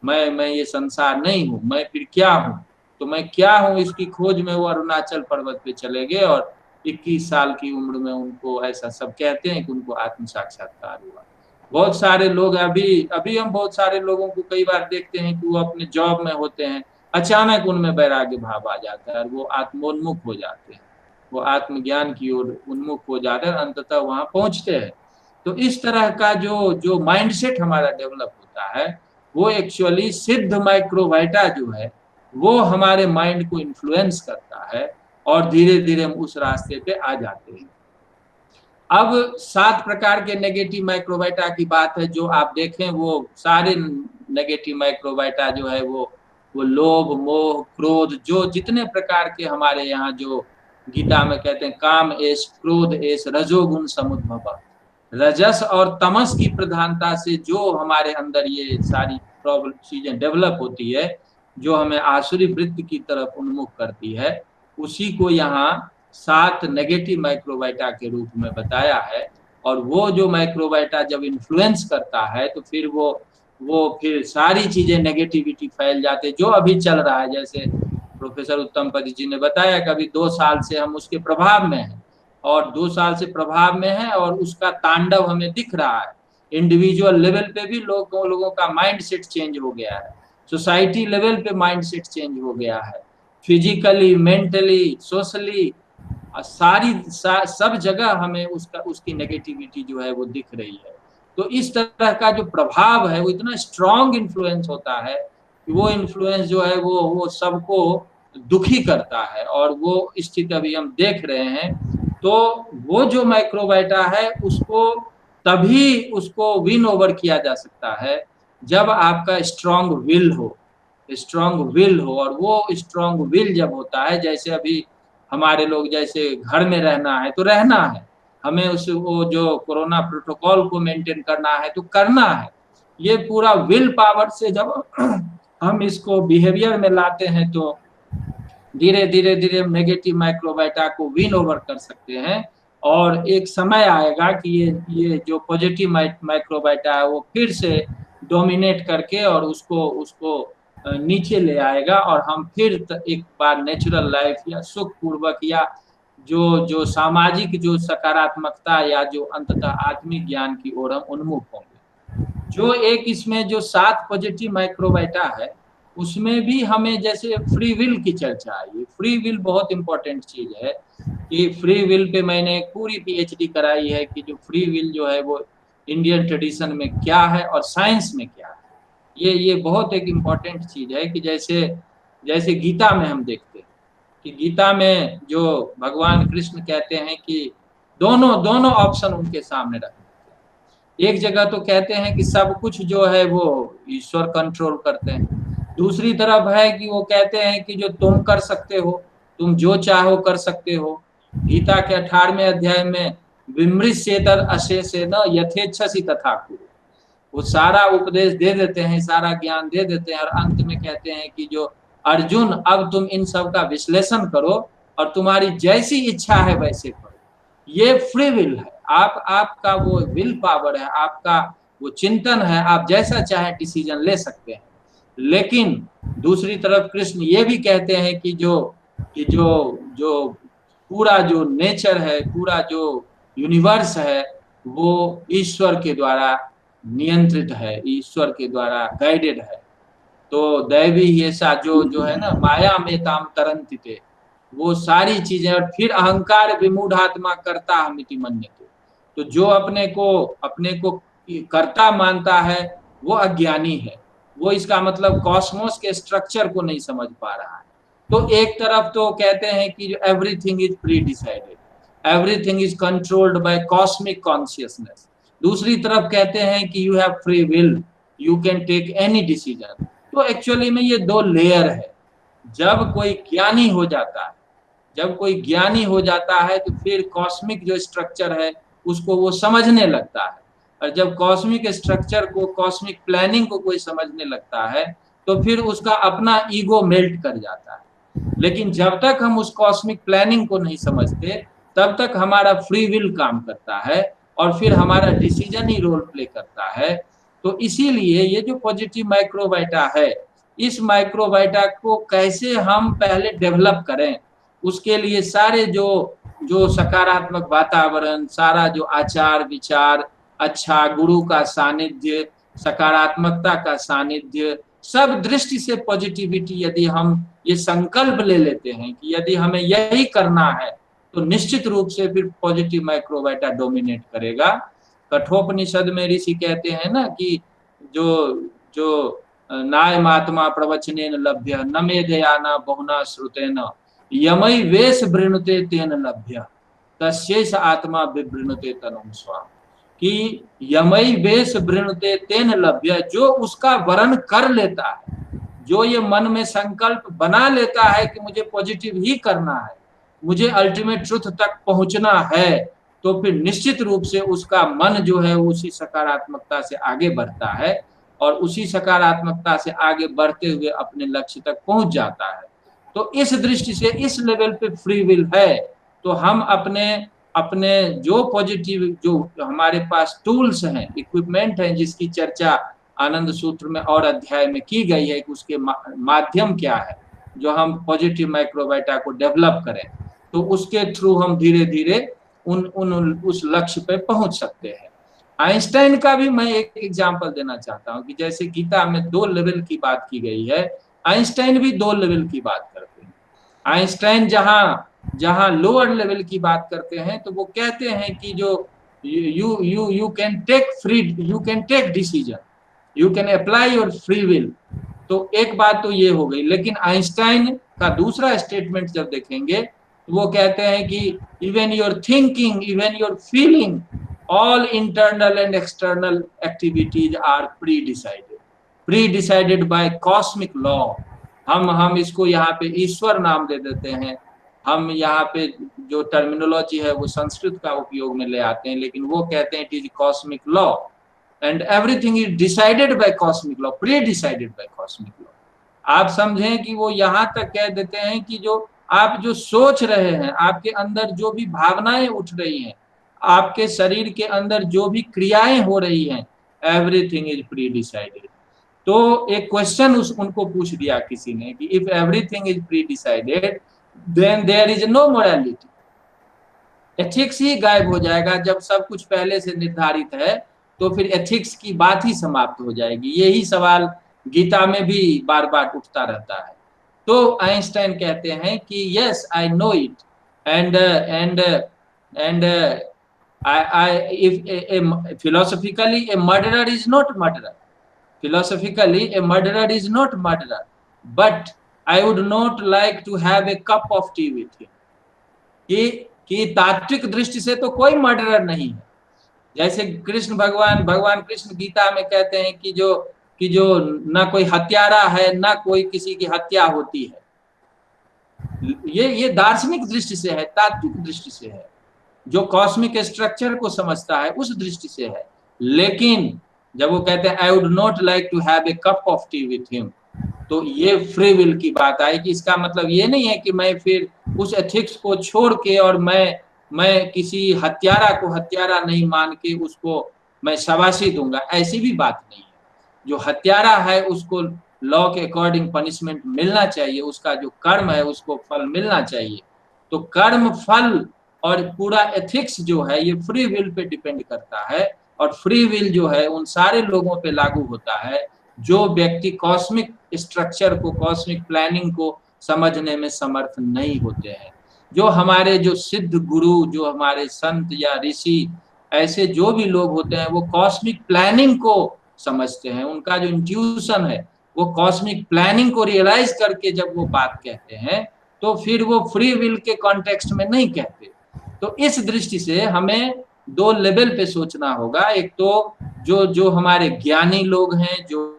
मैं ये संसार नहीं हूँ, मैं फिर क्या हूँ, तो मैं क्या हूँ इसकी खोज में वो अरुणाचल पर्वत पे चले गए। और 21 साल की उम्र में उनको ऐसा सब कहते हैं कि उनको आत्म साक्षात्कार हुआ। बहुत सारे लोग अभी हम बहुत सारे लोगों को कई बार देखते हैं कि वो अपने जॉब में होते हैं, अचानक उनमें वैराग्य भाव आ जाता है, वो आत्मोन्मुख हो जाते हैं, वो आत्मज्ञान की ओर उन्मुख हो जाते हैं, अंततः वहां पहुंचते हैं। तो इस तरह का जो माइंडसेट हमारा डेवलप होता है, वो एक्चुअली सिद्ध माइक्रोबाइटा जो है वो हमारे माइंड को इन्फ्लुएंस करता है और धीरे धीरे हम उस रास्ते पे आ जाते हैं। अब 7 प्रकार के नेगेटिव माइक्रोबाइटा की बात है, जो आप देखें वो सारे नेगेटिव माइक्रोबाइटा जो है वो लोभ मोह क्रोध, जो जितने प्रकार के हमारे यहाँ जो गीता में कहते हैं काम एस क्रोध एस रजोगुण समुद्भव, रजस और तमस की प्रधानता से जो हमारे अंदर ये सारी प्रॉब्लम चीजें डेवलप होती है, जो हमें आसुरी वृत्ति की तरफ उन्मुख करती है, उसी को यहाँ 7 नेगेटिव माइक्रोबाइटा के रूप में बताया है। और वो जो माइक्रोबाइटा जब इन्फ्लुएंस करता है तो फिर वो फिर सारी चीजें नेगेटिविटी फैल जाते हैं, जो अभी चल रहा है। जैसे प्रोफेसर उत्तमपति जी ने बताया कि अभी 2 साल से हम उसके प्रभाव में हैं, और 2 साल से प्रभाव में है और उसका तांडव हमें दिख रहा है। इंडिविजुअल लेवल पे भी लोगों का माइंड सेट चेंज हो गया है, सोसाइटी लेवल पे माइंड सेट चेंज हो गया है, फिजिकली मेंटली सोशली सब जगह हमें उसकी नेगेटिविटी जो है वो दिख रही है। तो इस तरह का जो प्रभाव है वो इतना स्ट्रॉन्ग इन्फ्लुएंस होता है कि वो इन्फ्लुएंस जो है वो सबको दुखी करता है, और वो स्थिति अभी हम देख रहे हैं। तो वो जो माइक्रोबाइटा है उसको तभी उसको विन ओवर किया जा सकता है जब आपका स्ट्रॉन्ग विल हो, और वो स्ट्रॉन्ग विल जब होता है, जैसे अभी हमारे लोग जैसे घर में रहना है तो रहना है, हमें वो जो कोरोना प्रोटोकॉल को मेंटेन करना है तो करना है, ये पूरा विल पावर से जब हम इसको बिहेवियर में लाते हैं तो धीरे धीरे हम नेगेटिव माइक्रोबाइटा को विन ओवर कर सकते हैं। और एक समय आएगा कि ये जो पॉजिटिव माइक्रोबाइटा है वो फिर से डोमिनेट करके और उसको नीचे ले आएगा, और हम फिर एक बार नेचुरल लाइफ या सुख पूर्वक या जो जो सामाजिक जो सकारात्मकता या जो अंततः आत्मिक ज्ञान की ओर हम उन्मुख होंगे। जो एक इसमें जो 7 पॉजिटिव माइक्रोबाइटा है, उसमें भी हमें जैसे फ्री विल की चर्चा आई है। फ्री विल बहुत इंपॉर्टेंट चीज है कि फ्री विल पे मैंने पूरी पीएचडी कराई है कि जो फ्री विल जो है वो इंडियन ट्रेडिशन में क्या है और साइंस में क्या है। ये बहुत एक इम्पॉर्टेंट चीज है कि जैसे जैसे गीता में हम देखते हैं कि गीता में जो भगवान कृष्ण कहते हैं कि दोनों दोनों ऑप्शन उनके सामने रखते हैं। एक जगह तो कहते हैं कि सब कुछ जो है वो ईश्वर कंट्रोल करते हैं, दूसरी तरफ है कि वो कहते हैं कि जो तुम कर सकते हो, तुम जो चाहो कर सकते हो। गीता के 18वें अध्याय में विमृश्येतर अशेषेण यथेच्छसि तथा कुरु, वो सारा उपदेश दे देते हैं, सारा ज्ञान दे देते हैं और अंत में कहते हैं कि जो अर्जुन अब तुम इन सब का विश्लेषण करो और तुम्हारी जैसी इच्छा है वैसे करो। ये फ्री विल है, आपका वो विल पावर है, आपका वो चिंतन है, आप जैसा चाहे डिसीजन ले सकते हैं। लेकिन दूसरी तरफ कृष्ण ये भी कहते हैं कि जो पूरा जो नेचर है, पूरा जो यूनिवर्स है, वो ईश्वर के द्वारा नियंत्रित है, ईश्वर के द्वारा गाइडेड है। तो दैवी ये सा जो है ना, माया में ताम तरंतिते, वो सारी चीजें। और फिर अहंकार विमूढ़ात्मा कर्ता हमिति मन्यते, तो जो अपने को कर्ता मानता है वो अज्ञानी है, वो इसका मतलब कॉस्मोस के स्ट्रक्चर को नहीं समझ पा रहा है। तो एक तरफ तो कहते हैं कि everything is pre decided, everything is controlled by cosmic consciousness. दूसरी तरफ कहते हैं कि you have free will, you can take any decision. तो एक्चुअली में ये दो लेयर है। जब कोई ज्ञानी हो जाता है, जब कोई ज्ञानी हो जाता है तो फिर कॉस्मिक जो स्ट्रक्चर है उसको वो समझने लगता है। और जब कॉस्मिक स्ट्रक्चर को, कॉस्मिक प्लानिंग को कोई समझने लगता है तो फिर उसका अपना ईगो मेल्ट कर जाता है। लेकिन जब तक हम उस कॉस्मिक प्लानिंग को नहीं समझते तब तक हमारा फ्री विल काम करता है और फिर हमारा डिसीजन ही रोल प्ले करता है। तो इसीलिए ये जो पॉजिटिव माइक्रोबाइटा है, इस माइक्रोबाइटा को कैसे हम पहले डेवलप करें, उसके लिए सारे जो जो सकारात्मक वातावरण, सारा जो आचार विचार, अच्छा गुरु का सानिध्य, सकारात्मकता का सानिध्य, सब दृष्टि से पॉजिटिविटी यदि हम ये संकल्प ले लेते हैं कि यदि हमें यही करना है तो निश्चित रूप से फिर पॉजिटिव माइक्रोबाइटा डोमिनेट करेगा। कठोपनिषद में ऋषि कहते हैं ना कि जो जो नायमात्मा प्रवचनेन लभ्य न मेधया न बहुना श्रुतेन यमई वेश वृणुते तेन लभ्य तस्यैष आत्मा विवृणुते तनुम स्वाम, कि यमई वेश वृणुते तेन लभ्य, जो उसका वर्ण कर लेता है, जो ये मन में संकल्प बना लेता है कि मुझे पॉजिटिव ही करना है, मुझे अल्टीमेट ट्रुथ तक पहुंचना है, तो फिर निश्चित रूप से उसका मन जो है उसी सकारात्मकता से आगे बढ़ता है और उसी सकारात्मकता से आगे बढ़ते हुए अपने लक्ष्य तक पहुंच जाता है। तो इस दृष्टि से इस लेवल पे फ्री विल है। तो हम अपने अपने जो पॉजिटिव, जो हमारे पास टूल्स हैं, इक्विपमेंट हैं, जिसकी चर्चा आनंद सूत्र में और अध्याय में की गई है कि उसके माध्यम क्या है जो हम पॉजिटिव माइक्रोबाइटा को डेवलप करें, तो उसके थ्रू हम धीरे धीरे उस लक्ष्य पे पहुंच सकते हैं। आइंस्टाइन का भी मैं एक एग्जांपल देना चाहता हूं कि जैसे गीता में 2 लेवल की बात की गई है, आइंस्टाइन भी 2 लेवल की बात करते हैं। आइंस्टाइन जहां जहां लोअर लेवल की बात करते हैं तो वो कहते हैं कि जो you can take free, you can take decision, you can apply your free will. तो एक बात तो ये हो गई। लेकिन आइंस्टाइन का दूसरा स्टेटमेंट जब देखेंगे तो वो कहते हैं कि even your thinking, even your feeling, all internal and external activities are pre-decided by cosmic law। हम इसको यहाँ पे ईश्वर नाम दे देते हैं। हम यहाँ पे जो टर्मिनोलॉजी है वो संस्कृत का उपयोग में ले आते हैं, लेकिन वो कहते हैं it is cosmic law and everything is decided by cosmic law, pre decided by cosmic law. आप समझें कि वो यहाँ तक कह देते हैं कि जो आप जो सोच रहे हैं, आपके अंदर जो भी भावनाएं उठ रही हैं, आपके शरीर के अंदर जो भी क्रियाएं हो रही हैं, एवरीथिंग इज प्री डिसाइडेड। तो एक क्वेश्चन उनको पूछ दिया किसी ने कि if everything is pre decided then there is no morality, ethics ही गायब हो जाएगा। जब सब कुछ पहले से निर्धारित है तो फिर एथिक्स की बात ही समाप्त हो जाएगी। यही सवाल गीता में भी बार बार उठता रहता है। तो आइंस्टाइन कहते हैं कि yes I know it, and if philosophically a murderer is not murderer, philosophically a murderer is not murderer, but I would not like to have a cup of tea with him। कि तात्विक दृष्टि से तो कोई murderer नहीं है। जैसे कृष्ण भगवान कृष्ण गीता में कहते हैं कि जो ना कोई हत्यारा है ना कोई किसी की हत्या होती है। ये दार्शनिक दृष्टि से है, तात्विक दृष्टि से है, जो कॉस्मिक स्ट्रक्चर को समझता है उस दृष्टि से है। लेकिन जब वो कहते हैं I would not like to have a cup of tea with him, तो ये फ्री विल की बात आई कि इसका मतलब ये नहीं है कि मैं फिर उस एथिक्स को छोड़ के और मैं किसी हत्यारा को हत्यारा नहीं मान के उसको मैं शाबाशी दूंगा, ऐसी भी बात नहीं है। जो हत्यारा है उसको लॉ के अकॉर्डिंग पनिशमेंट मिलना चाहिए, उसका जो कर्म है उसको फल मिलना चाहिए। तो कर्म फल और पूरा एथिक्स जो है ये फ्री विल पे डिपेंड करता है, और फ्री विल जो है उन सारे लोगों पे लागू होता है जो व्यक्ति कॉस्मिक स्ट्रक्चर को, कॉस्मिक प्लानिंग को समझने में समर्थ नहीं होते हैं। जो हमारे जो सिद्ध गुरु, जो हमारे संत या ऋषि, ऐसे जो भी लोग होते हैं वो कॉस्मिक प्लानिंग को समझते हैं। उनका जो इंट्यूशन है वो कॉस्मिक प्लानिंग को रियलाइज करके जब वो बात कहते हैं तो फिर वो फ्री विल के कॉन्टेक्स्ट में नहीं कहते। तो इस दृष्टि से हमें दो लेवल पे सोचना होगा। एक तो जो हमारे ज्ञानी लोग हैं, जो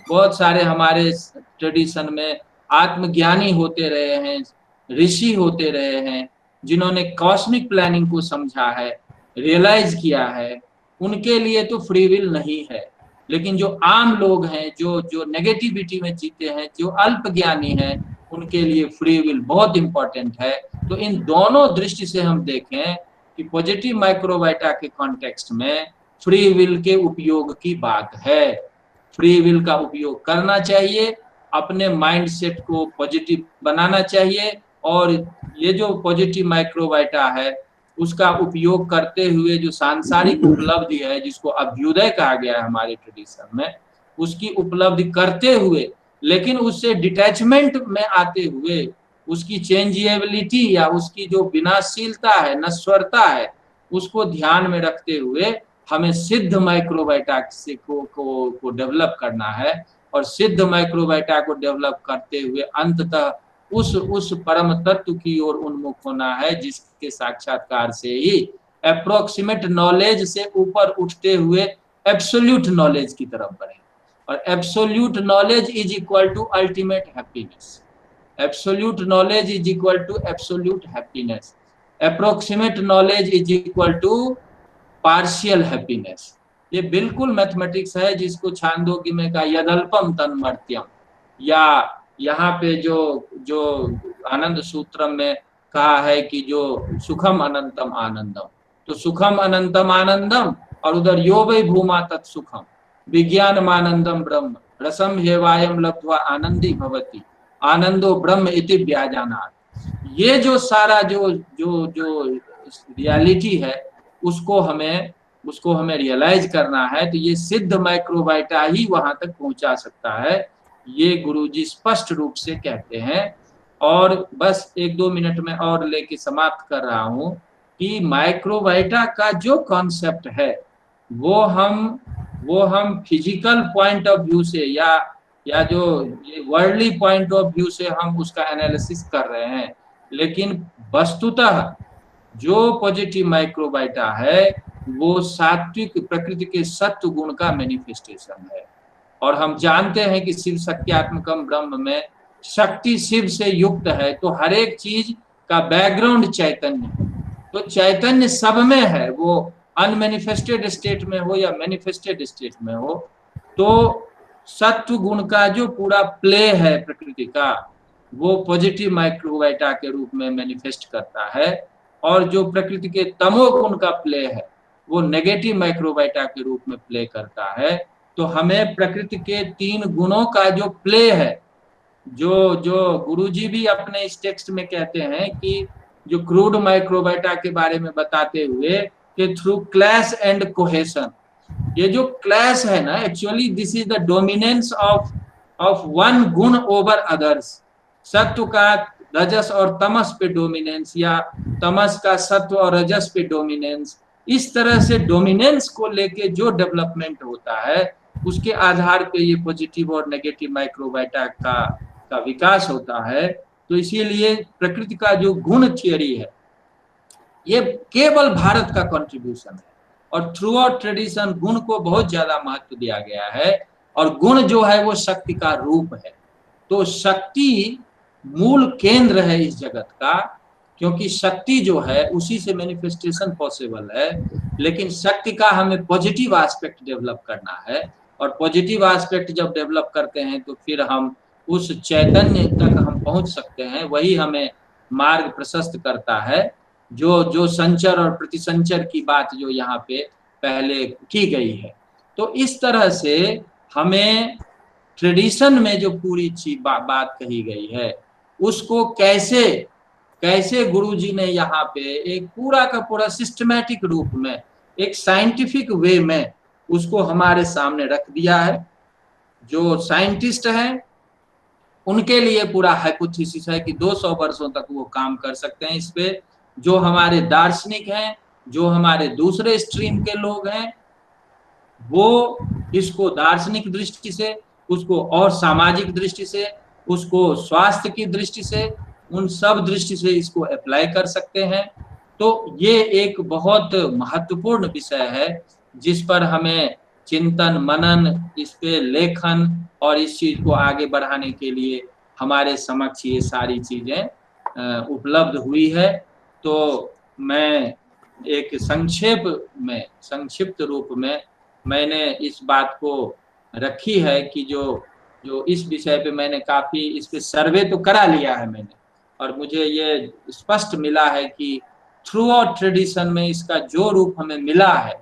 बहुत सारे हमारे ट्रेडिशन में आत्मज्ञानी होते रहे हैं, ऋषि होते रहे हैं, जिन्होंने कॉस्मिक प्लानिंग को समझा है, रियलाइज किया है, उनके लिए तो फ्री विल नहीं है। लेकिन जो आम लोग हैं, जो नेगेटिविटी में जीते हैं, जो अल्प ज्ञानी हैं, उनके लिए फ्री विल बहुत इंपॉर्टेंट है। तो इन दोनों दृष्टि से हम देखें कि पॉजिटिव माइक्रोबायोटा के कॉन्टेक्स्ट में फ्री विल के उपयोग की बात है। फ्री विल का उपयोग करना चाहिए, अपने माइंडसेट को पॉजिटिव बनाना चाहिए, और ये जो पॉजिटिव माइक्रोबायोटा है उसका उपयोग करते हुए जो सांसारिक उपलब्धि है, जिसको अभ्युदय कहा गया है हमारे ट्रेडिशन में, उसकी उपलब्धि करते हुए, लेकिन उससे डिटैचमेंट में आते हुए, उसकी चेंजेबिलिटी या उसकी जो विनाशशीलता है, नश्वरता है, उसको ध्यान में रखते हुए हमें सिद्ध माइक्रोबायोटा को डेवलप करना है। और सिद्ध माइक्रोबायोटा को डेवलप करते हुए अंततः उस परम तत्व की ओर उन्मुख होना है, जिसके साक्षात्कार से ही अप्रोक्सीमेट नॉलेज से ऊपर उठते हुए एब्सोल्यूट नॉलेज की तरफ बढ़े। और absolute knowledge is equal to ultimate happiness. Absolute knowledge is equal to absolute happiness. Approximate knowledge is equal to partial happiness. ये बिल्कुल मैथमेटिक्स है, जिसको छांदोग्य में का यदल्पम तन्मर्त्यम, या यहाँ पे जो आनंद सूत्रम में कहा है कि जो सुखम अनंतम आनंदम, तो सुखम अनंतम आनंदम, और उधर यो वै भूमा तत्सुखम विज्ञानम आनंदम ब्रह्म रसम हेवायम लब्ध्वा आनंदी भवति आनंदो ब्रह्म इति व्याजानात्। ये जो सारा जो जो जो रियलिटी है उसको हमें रियलाइज करना है। तो ये सिद्ध माइक्रोबायोटा ही वहां तक पहुंचा सकता है, ये गुरुजी स्पष्ट रूप से कहते हैं। और बस 1-2 मिनट में और लेके समाप्त कर रहा हूं कि माइक्रोबायोटा का जो कॉन्सेप्ट है वो हम फिजिकल पॉइंट ऑफ व्यू से या जो ये वर्ल्डली पॉइंट ऑफ व्यू से हम उसका एनालिसिस कर रहे हैं, लेकिन वस्तुतः जो पॉजिटिव माइक्रोबायोटा है वो सात्विक प्रकृति के सत्व गुण का मैनिफेस्टेशन है। और हम जानते हैं कि शिव शक्त्यात्मकम ब्रह्म में शक्ति शिव से युक्त है, तो हर एक चीज का बैकग्राउंड चैतन्य, तो चैतन्य सब में है, वो अनमैनिफेस्टेड स्टेट में हो या मैनिफेस्टेड स्टेट में हो। तो सत्व गुण का जो पूरा प्ले है प्रकृति का, वो पॉजिटिव माइक्रोबायोटा के रूप में मैनिफेस्ट करता है। और जो प्रकृति के तमोगुण का प्ले है वो नेगेटिव माइक्रोबायोटा के रूप में प्ले करता है। तो हमें प्रकृति के 3 गुणों का जो प्ले है, जो गुरुजी भी अपने इस टेक्स्ट में कहते हैं कि जो क्रूड माइक्रोबायोटा के बारे में बताते हुए कि थ्रू क्लैश एंड कोहेशन, ये जो क्लैश है ना, actually this is the dominance of one गुण ओवर अदर्स। सत्व का रजस और तमस पे डोमिनेंस, या तमस का सत्व और रजस पे डोमिनेंस, इस तरह से डोमिनेंस को लेके जो डेवलपमेंट होता है उसके आधार पे ये पॉजिटिव और नेगेटिव माइक्रोबायोटा का विकास होता है। तो इसीलिए प्रकृति का जो गुण थियरी है ये केवल भारत का कंट्रीब्यूशन है, और थ्रू आउट ट्रेडिशन गुण को बहुत ज्यादा महत्व दिया गया है, और गुण जो है वो शक्ति का रूप है। तो शक्ति मूल केंद्र है इस जगत का, क्योंकि शक्ति जो है उसी से मैनिफेस्टेशन पॉसिबल है। लेकिन शक्ति का हमें पॉजिटिव एस्पेक्ट डेवलप करना है, और पॉजिटिव एस्पेक्ट जब डेवलप करते हैं तो फिर हम उस चैतन्य तक हम पहुंच सकते हैं। वही हमें मार्ग प्रशस्त करता है, जो संचर और प्रतिसंचर की बात जो यहाँ पे पहले की गई है। तो इस तरह से हमें ट्रेडिशन में जो पूरी चीज बात कही गई है उसको कैसे कैसे गुरुजी ने यहाँ पे एक पूरा का पूरा सिस्टमैटिक रूप में, एक साइंटिफिक वे में उसको हमारे सामने रख दिया है। जो साइंटिस्ट हैं उनके लिए पूरा हाइपोथेसिस है कि 200 वर्षों तक वो काम कर सकते हैं इस पे। जो हमारे दार्शनिक हैं, जो हमारे दूसरे स्ट्रीम के लोग हैं, वो इसको दार्शनिक दृष्टि से, उसको और सामाजिक दृष्टि से, उसको स्वास्थ्य की दृष्टि से, उन सब दृष्टि से इसको अप्लाई कर सकते हैं। तो ये एक बहुत महत्वपूर्ण विषय है जिस पर हमें चिंतन मनन, इस पे लेखन और इस चीज को आगे बढ़ाने के लिए हमारे समक्ष ये सारी चीजें उपलब्ध हुई है। तो मैं एक संक्षिप्त रूप में मैंने इस बात को रखी है कि जो इस विषय पे मैंने काफी इस पे सर्वे तो करा लिया है मैंने, और मुझे ये स्पष्ट मिला है कि थ्रू आउट ट्रेडिशन में इसका जो रूप हमें मिला है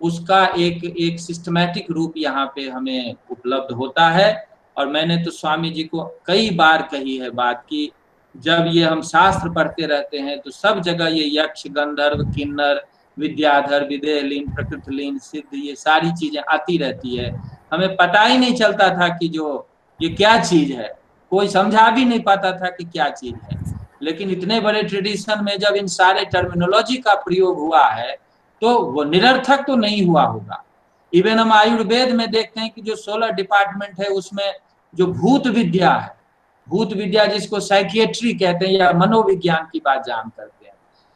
उसका एक सिस्टमैटिक रूप यहाँ पे हमें उपलब्ध होता है। और मैंने तो स्वामी जी को कई बार कही है बात की, जब ये हम शास्त्र पढ़ते रहते हैं तो सब जगह ये यक्ष गंधर्व किन्नर विद्याधर विदेहलीन प्रकृतिलीन सिद्ध ये सारी चीजें आती रहती है। हमें पता ही नहीं चलता था कि जो ये क्या चीज है, कोई समझा भी नहीं पाता था कि क्या चीज है। लेकिन इतने बड़े ट्रेडिशन में जब इन सारे टर्मिनोलॉजी का प्रयोग हुआ है तो वो निरर्थक तो नहीं हुआ होगा। इवन हम आयुर्वेद में देखते हैं कि जो 16 डिपार्टमेंट है उसमें जो भूत विद्या है, भूत विद्या जिसको साइकियाट्री कहते हैं या मनोविज्ञान की बात जान करते हैं,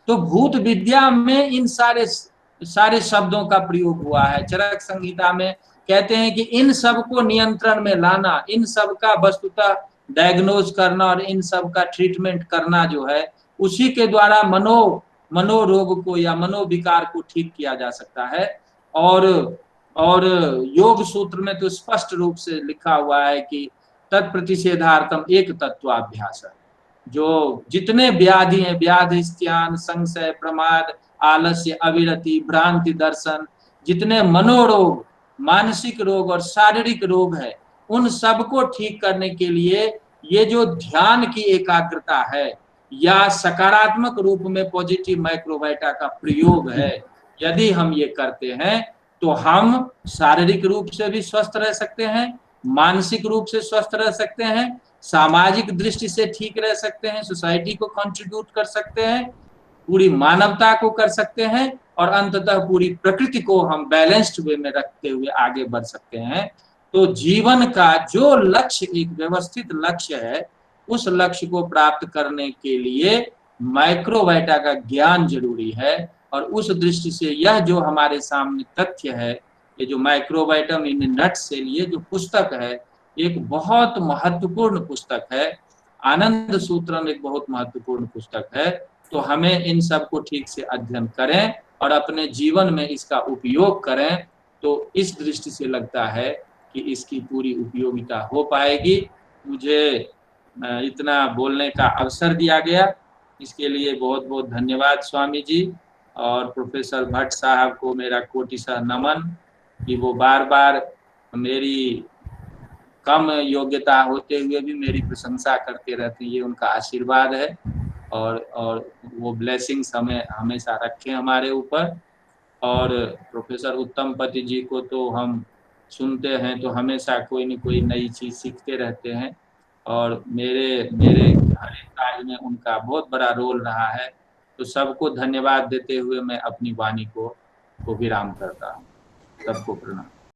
तो भूत विद्या में इन सारे शब्दों का प्रयोग हुआ है। चरक संहिता में कहते हैं कि इन सब को नियंत्रण में लाना, इन सब का वस्तुतः डायग्नोज करना और इन सब का ट्रीटमेंट करना जो है उसी के द्वारा मनोरोग को या मनोविकार को ठीक किया जा सकता है। और योग सूत्र में तो स्पष्ट रूप से लिखा हुआ है कि तत्प्रतिषेधार्थम एक तत्वाभ्यास, जो जितने व्याधि हैं, व्याधि स्त्यान संशय प्रमाद आलस्य अविरति भ्रांति दर्शन, जितने मनोरोग मानसिक रोग और शारीरिक रोग है उन सबको ठीक करने के लिए ये जो ध्यान की एकाग्रता है या सकारात्मक रूप में पॉजिटिव माइक्रोबायोटा का प्रयोग है, यदि हम ये करते हैं तो हम शारीरिक रूप से भी स्वस्थ रह सकते हैं, मानसिक रूप से स्वस्थ रह सकते हैं, सामाजिक दृष्टि से ठीक रह सकते हैं, सोसाइटी को कंट्रीब्यूट कर सकते हैं, पूरी मानवता को कर सकते हैं, और अंततः पूरी प्रकृति को हम बैलेंस्ड वे में रखते हुए आगे बढ़ सकते हैं। तो जीवन का जो लक्ष्य, एक व्यवस्थित लक्ष्य है, उस लक्ष्य को प्राप्त करने के लिए माइक्रोबायोटा का ज्ञान जरूरी है। और उस दृष्टि से यह जो हमारे सामने तथ्य है, ये जो माइक्रोबायोटम इन नट से लिए जो पुस्तक है, एक बहुत महत्वपूर्ण पुस्तक है। आनंद सूत्रम एक बहुत महत्वपूर्ण पुस्तक है। तो हमें इन सब को ठीक से अध्ययन करें और अपने जीवन में इसका उपयोग करें, तो इस दृष्टि से लगता है कि इसकी पूरी उपयोगिता हो पाएगी। मुझे इतना बोलने का अवसर दिया गया, इसके लिए बहुत बहुत धन्यवाद स्वामी जी। और प्रोफेसर भट्ट साहब को मेरा कोटिशः नमन कि वो बार बार मेरी कम योग्यता होते हुए भी मेरी प्रशंसा करते रहते हैं, ये उनका आशीर्वाद है। और वो ब्लेसिंग्स हमें हमेशा रखें हमारे ऊपर। और प्रोफेसर उत्तम पति जी को तो हम सुनते हैं तो हमेशा कोई न कोई नई चीज़ सीखते रहते हैं, और मेरे मेरे हर एक कार्य में उनका बहुत बड़ा रोल रहा है। तो सबको धन्यवाद देते हुए मैं अपनी वाणी को विराम करता हूँ। सबको प्रणाम।